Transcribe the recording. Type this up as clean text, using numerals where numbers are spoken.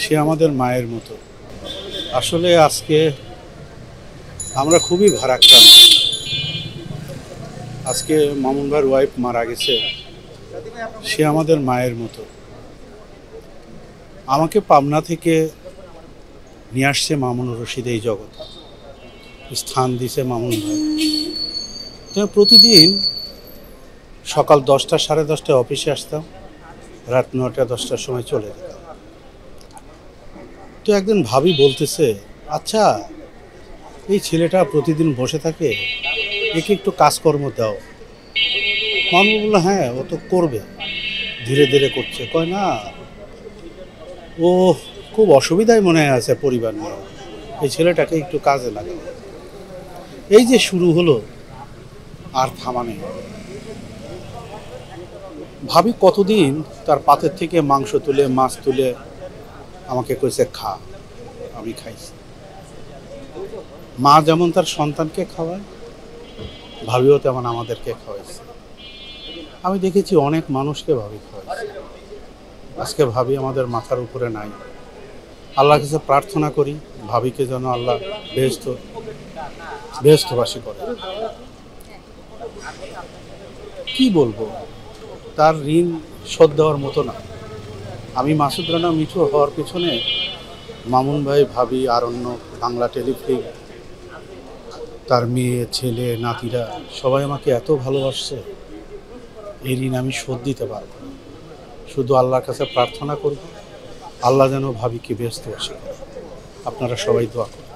সে আমাদের মায়ের মতো। আসলে আজকে আমরা খুবই ভারাক্রান্ত। আজকে মামুন ভাইয়ের ওয়াইফ মারা গেছে। সে আমাদের মায়ের মতো। আমাকে পাবনা থেকে নিয়ে আসছে মামুনুর রশিদ এই জগতে, স্থান দিছে মামুন ভাই। তো প্রতিদিন সকাল 10টা সাড়ে 10টায় অফিসে আসতাম, রাত 9টা 10টার সময় চলে যেতাম। তো একদিন ভাবি বলতেছে, আচ্ছা এই ছেলেটা প্রতিদিন বসে থাকে, একে একটু কাজকর্ম দাও। মামু বললো, হ্যাঁ ও তো করবে, ধীরে ধীরে করছে। কয় না, ও খুব অসুবিধায় মনে আছে পরিবার নিয়ে, এই ছেলেটাকে একটু কাজে লাগাও। এই যে শুরু হলো, আর থামা নেই। ভাবি কতদিন তার পাতের থেকে মাংস তুলে মাছ তুলে আমাকে কইছে খা, আমি খাইছি। মা যেমন তার সন্তানকে খাওয়ায়, ভাবিও তেমন আমাদেরকে খাওয়াইছে। আমি দেখেছি অনেক মানুষকে ভাবি খাওয়াইছে। আজকে ভাবি আমাদের মাথার উপরে নাই। আল্লাহর কাছে প্রার্থনা করি ভাবিকে যেন আল্লাহ বেহেশতবাসী করে। কি বলবো, তার ঋণ শোধ দেওয়ার মতো না। আমি মাসুদ রানা মিঠু হওয়ার পিছনে মামুন ভাই, ভাবি, আরণ্যক, বাংলা টেলিফিল্ম, তার মেয়ে, ছেলে, নাতিরা সবাই আমাকে এত ভালোবাসছে, এই ঋণ আমি শোধ দিতে পারব না। শুধু আল্লাহর কাছে প্রার্থনা করব, আল্লাহ যেন ভাবিকে বেহেশতবাসী করে। আপনারা সবাই দোয়া করুন।